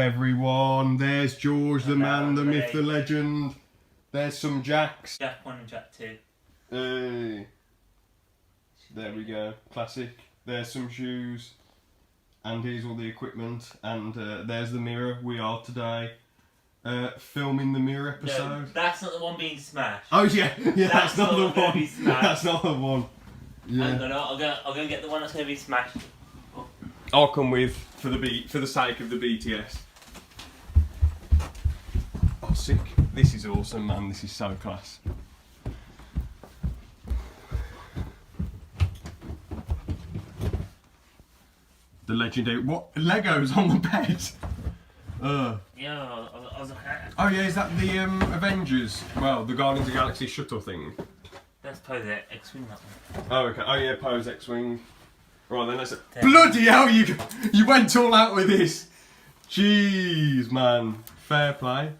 Everyone, there's George, the man, the myth, the legend. There's some Jacks. Jack 1 and Jack 2. Hey. There we go, classic. There's some shoes. And here's all the equipment. And there's the mirror. We are today filming the mirror episode. No, that's not the one being smashed. Oh yeah, that's not the gonna one. be smashed. That's not the one. Yeah. I'm gonna get the one that's gonna be smashed. I'll come with for the sake of the BTS. Oh, sick! This is awesome, man. This is so class. The legendary what? Legos on the bed. Yeah, I was okay. Oh yeah, is that the Avengers? Well, the Guardians of the Galaxy shuttle thing. Let's play the X-Wing that one. Oh okay. Oh yeah, Poe's X-Wing. Right then, let's. Bloody hell! You went all out with this. Jeez, man. Fair play.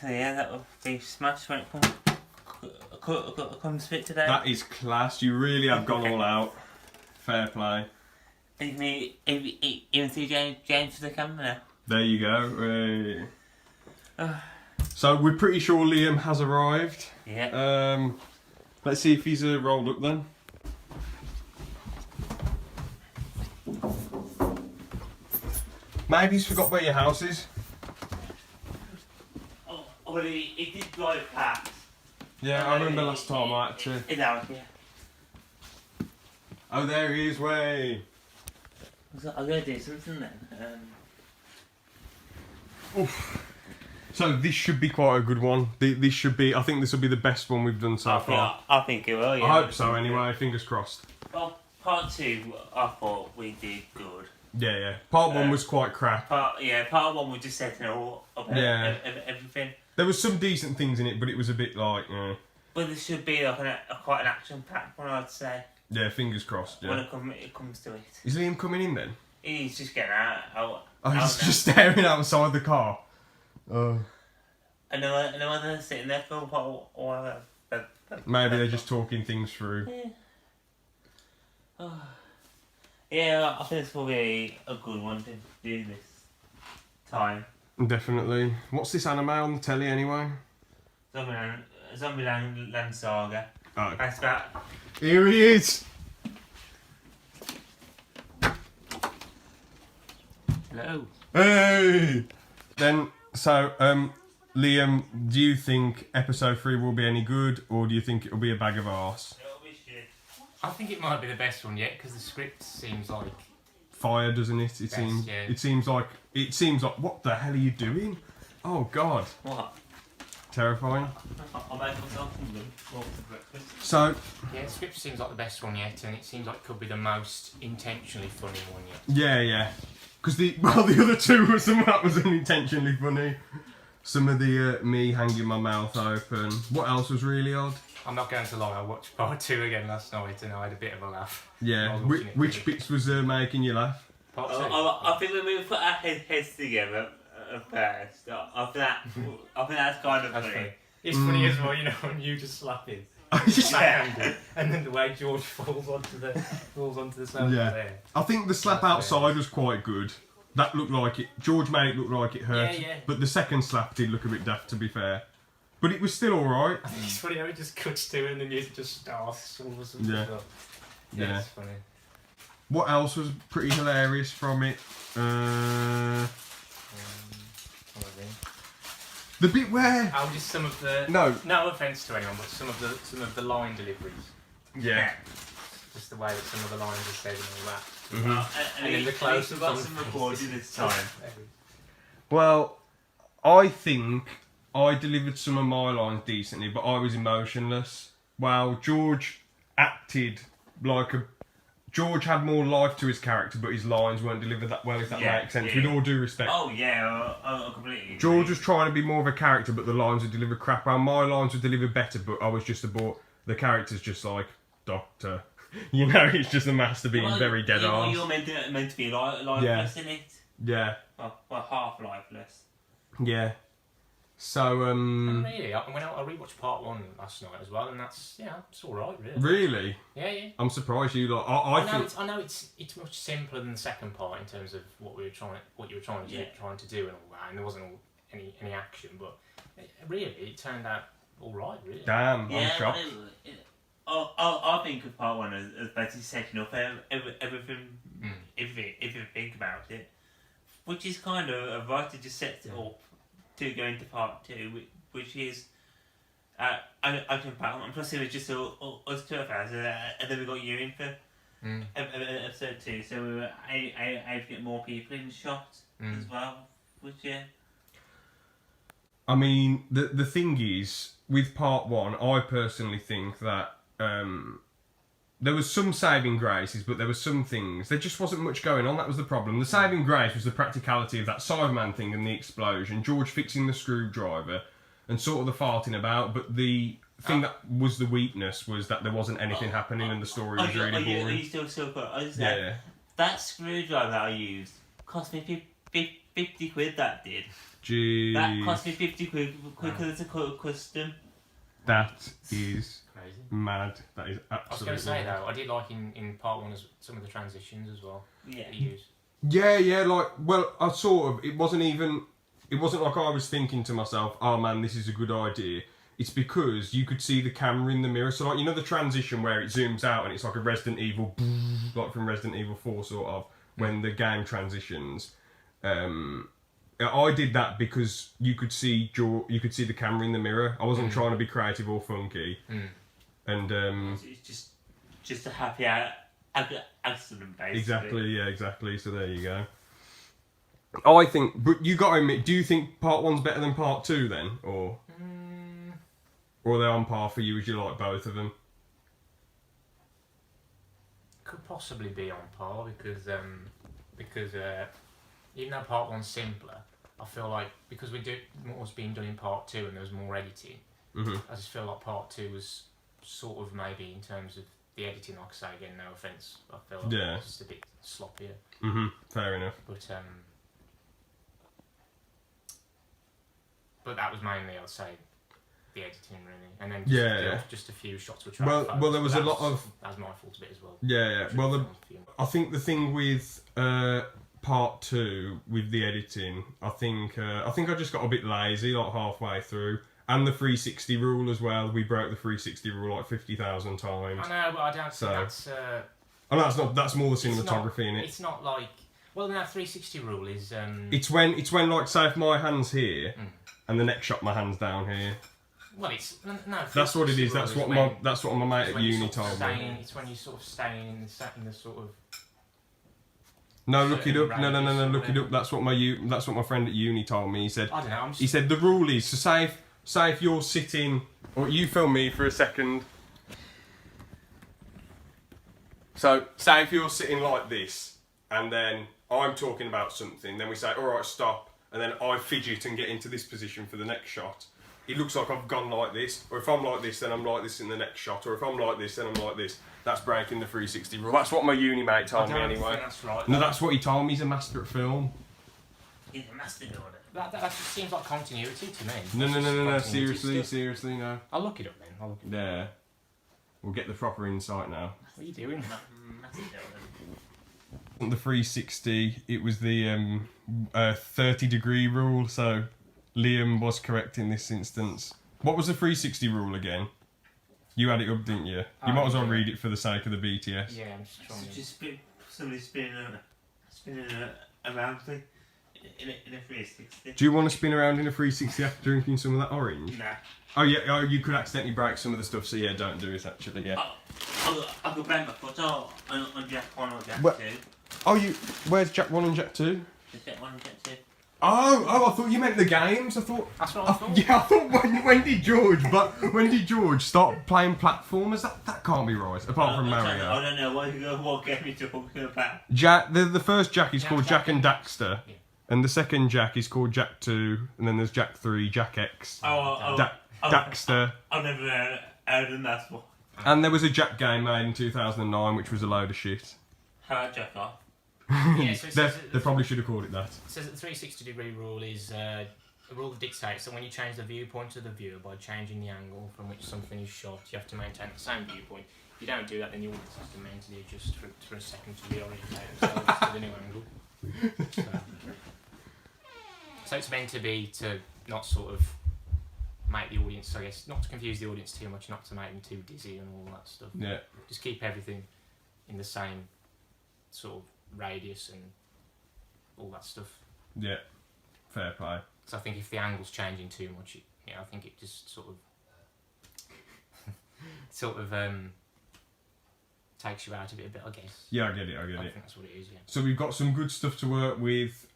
So yeah, that will be smashed when it comes fit today. That is class. You really have gone all out. Fair play. Even see James to the camera now. There you go. So we're pretty sure Liam has arrived. Yeah. Let's see if he's rolled up then. Maybe he's forgot where your house is. Oh, well, he did drive past. Yeah, I remember last time I had to. In our, yeah. Oh, there he is, way. I'm going to do something then. Oof. So this should be quite a good one. This should be. I think this will be the best one we've done so far. I think it will. Yeah. I hope so. Anyway, fingers crossed. Well, part 2, I thought we did good. Yeah. Part 1 was quite crap. Part 1 we just setting all up. Yeah. Everything. There was some decent things in it, but it was a bit like. But this should be like quite an action-packed one, I'd say. Yeah, fingers crossed. Yeah. When it comes to it. Is Liam coming in then? He's just getting out. Oh, he's just staring outside the car. And then they're sitting there for a while. Maybe they're just talking things through. Yeah. Yeah, I think this will be a good one to do this time. Definitely. What's this anime on the telly anyway? Zombieland Saga. Oh. That's about. Here he is! Hello. Hey! Then, so, Liam, do you think episode 3 will be any good, or do you think it'll be a bag of arse? It'll be shit. I think it might be the best one yet because the script seems like Fire, doesn't it? It best, seems. yeah. It seems like. What the hell are you doing? Oh God! What? Terrifying. I'll make myself some lunch for breakfast. So. yeah, the script seems like the best one yet, and it seems like it could be the most intentionally funny one yet. Yeah. Because the other two were some that was unintentionally funny. Some of the me hanging my mouth open. What else was really odd? I'm not going to lie, I watched part 2 again last night and I had a bit of a laugh. Yeah. Which bits was making you laugh? Part 2. I think when we put our heads together first, I think that's kind of That's funny. funny. It's funny as well, you know, when you just slap him. Yeah. And then the way George falls onto the sofa there. I think the slap outside was quite good. That looked like it. George made it look like it hurt. Yeah. But the second slap did look a bit daft, to be fair. But it was still alright. I think it's funny how it just cuts to it and then it just starts all of a sudden. Yeah. Yeah, it's funny. What else was pretty hilarious from it? The bit where. Oh, just some of the. No offence to anyone, but some of the line deliveries. Yeah. Just the way that some of the lines are said and all that. And then the close have got some recording this time. Well, I think I delivered some of my lines decently, but I was emotionless. While George acted like a. George had more life to his character, but his lines weren't delivered that well, if that makes sense. With all due respect. Oh, yeah, I completely agree. George was trying to be more of a character, but the lines were delivered crap. While my lines were delivered better, but I was just aboard. The character's just like, Doctor. You know, it's just a master being very dead arse. You're meant to be lifeless in it. Yeah. Well, half lifeless. Yeah. So Really, I rewatched part 1 last night as well, and it's all right, really. really, Yeah. I'm surprised you like. I know it's much simpler than the second part in terms of what you were trying to do and all that, and there wasn't any action, but really it turned out all right, really. Damn, Yeah, I'm shocked. I think of part 1 as basically setting up everything, if you think about it, which is kind of a writer just sets it up to go into part 2, which is open battle. And plus, it was just us two of us, and then we got you in for episode 2, so we were able to get more people in the shot as well, which I mean, the thing is, with part 1, I personally think that there was some saving graces, but there were some things, there just wasn't much going on. That was the problem. The saving grace was the practicality of that Cyberman thing and the explosion, George fixing the screwdriver, and sort of the farting about, but the thing that was the weakness was that there wasn't anything happening and the story was really boring. Are you still put? Yeah. That screwdriver that I used cost me 50 quid, that did. Jeez. That cost me 50 quid because it's a custom. That is Crazy. mad. That is absolutely I was going to say mad. though, I did like in part 1 some of the transitions as well. Yeah. That you used. Yeah, like, well, I sort of, it wasn't like I was thinking to myself, oh man, this is a good idea. It's because you could see the camera in the mirror. So, like, you know the transition where it zooms out and it's like a Resident Evil, like from Resident Evil 4 sort of, when the game transitions. I did that because you could see the camera in the mirror. I wasn't trying to be creative or funky. And It's just a happy accident, basically. exactly. So there you go. I think, but you got to admit, do you think part 1's better than part 2 then, or are they on par for you as you like both of them? Could possibly be on par because even though part 1's simpler, I feel like because what was being done in part 2 and there was more editing, I just feel like part 2 was sort of maybe in terms of the editing, like I say again, no offence, I feel like it was just a bit sloppier. Fair enough. But that was mainly, I'd say, the editing really, and then just a few shots which well, there was a lot of that was my fault a bit as well. Yeah. Well, I think the thing with part 2 with the editing, I think I just got a bit lazy like halfway through, and the 360 rule as well. We broke the 360 rule like 50,000 times. I know, but I don't think that's. That's more the cinematography in it. It's not like. Well, no, 360 rule is. It's when like say if my hand's here, and the next shot my hand's down here. Well, it's no. That's what it is. That's what my mate at uni told me. It's when you sort of staying in the sort of. No, look it up. No, look it up. That's what my friend at uni told me. He said. I don't know. He said the rule is so say if you're sitting, or you film me for a second. So say if you're sitting like this, and then I'm talking about something, then we say, all right, stop, and then I fidget and get into this position for the next shot. It looks like I've gone like this, or if I'm like this, then I'm like this in the next shot, or if I'm like this, then I'm like this. That's breaking the 360 rule. That's what my uni mate told me anyway. That's right. No, that's what he told me. He's a master at film. He's a master at it. That just seems like continuity to me. No. Seriously, no. I'll look it up then. There. We'll get the proper insight now. What are you doing? The 360, it was the 30-degree rule, so Liam was correct in this instance. What was the 360 rule again? You had it up, didn't you? You might as well read it for the sake of the BTS. Yeah, I'm just trying to... Just somebody spinning around thing in a 360. Do you want to spin around in a 360 after drinking some of that orange? Nah. Oh yeah, you could accidentally break some of the stuff, so yeah, don't do it actually, yeah. I could break my foot on Jack 1 or Jack 2. Oh, where's Jack 1 and Jack 2? Just Jack 1 and Jack 2. Oh, I thought you meant the games. I thought. That's what I thought. Yeah, I thought when did George start playing platformers? That can't be right. Apart from Mario. I don't know what game you're talking about. Jack. The first Jack is called Jack and Daxter, Yeah. and the second Jack is called Jack 2, and then there's Jack 3, Jack X, Daxter. I've never heard of that one. And there was a Jack game made in 2009, which was a load of shit. How about Jack off? Yeah, so They probably should have called it that. It says that the 360-degree rule is the rule dictates that when you change the viewpoint of the viewer by changing the angle from which something is shot, you have to maintain the same viewpoint. If you don't do that, then the audience has to mentally adjust for a second to reorientate themselves to the new angle. So it's meant to be to not sort of make the audience, I guess, not to confuse the audience too much, not to make them too dizzy and all that stuff. Yeah. Just keep everything in the same sort of radius and all that stuff. Yeah. Fair play. So I think if the angle's changing too much, I think it just sort of takes you out of it a bit, I guess. Yeah, I get it. I think that's what it is, yeah. So we've got some good stuff to work with.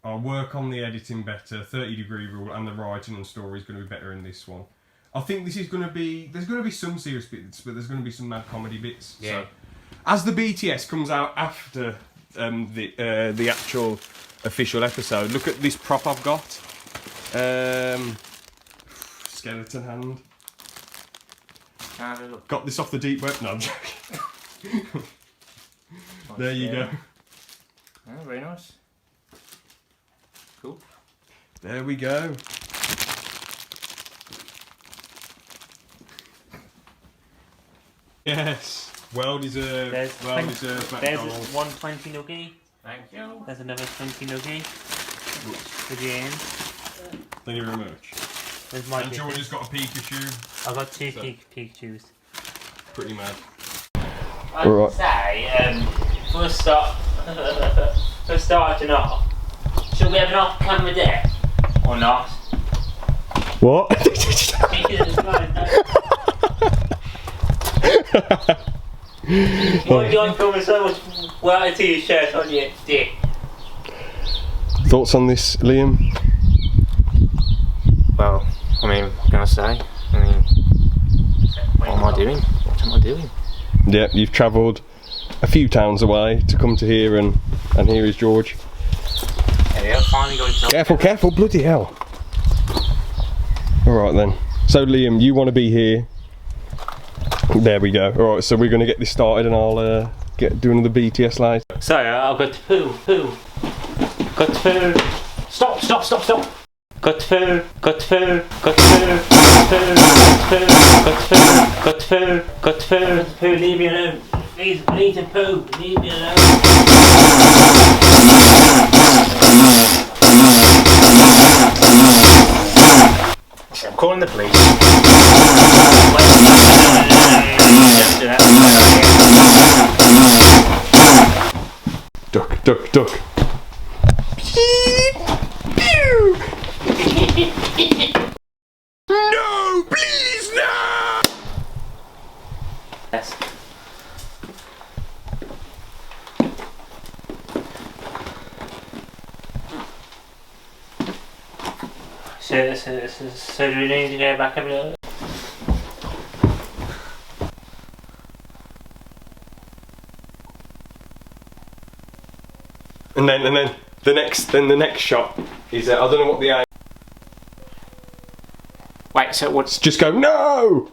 I'll work on the editing better, 30-degree rule, and the writing and story is going to be better in this one. I think this is going to be... There's going to be some serious bits, but there's going to be some mad comedy bits. Yeah. So, as the BTS comes out after the actual official episode, look at this prop I've got. Skeleton hand. Have a look. Got this off the deep web. No, I'm joking. There you go. Oh, very nice. Cool. There we go. Yes. Well deserved. There's Well deserved. There's McDonald's. 120 nugget. Thank you. There's another 20 nugget. For the end. Thank you very much. There's my And George has got a Pikachu. I've got two So- Pikachus. Pretty mad. I'd Alright. say, for a start, for starting off, should we have an off-camera there or not? What? Why are you filming so much white t-shirt on your dick? Thoughts on this, Liam? Well, I mean, what can I say? I mean, what am I doing? What am I doing? Yeah, you've travelled a few towns away to come to here, and here is George. There we are, finally got it. Careful, careful, bloody hell. Alright then. So Liam, you want to be here. There we go. Alright, so we're going to get this started and I'll do another BTS later. Sorry, I've got to poo. Got to poo. Stop. Got to poo. Got to poo. Got to poo. Got to poo. Got to poo. Leave me alone. Please, I need to poo. Leave me alone. I'm calling the police. Duck. No, please, no! Yes. So do we need to go back a bit? And then the next shot is I don't know what the aim. Wait, so what's... Just go no.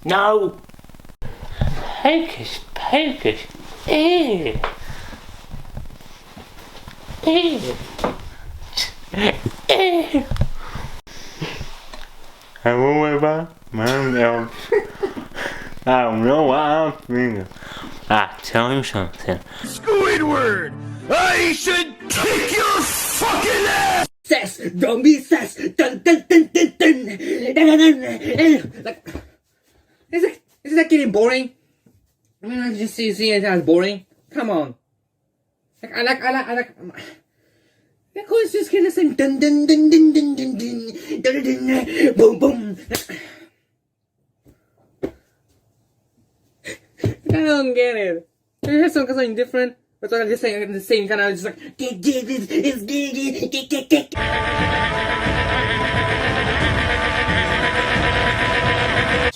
No! Hocus pocus. Ew. I'm away by my I don't know why I'm thinking. Tell him something. Squidward! I should kick your fucking ass! Sass, don't be sass. Dun dun dun dun dun. Dun, dun, dun. Like, is that getting boring? I mean, I just see it as boring. Come on. Like, I like. Of course, just gonna sing dun dun dun dun dun dun dun dun dun dun boom boom. I don't get it. I have something different. But I'm just saying the same kind of just like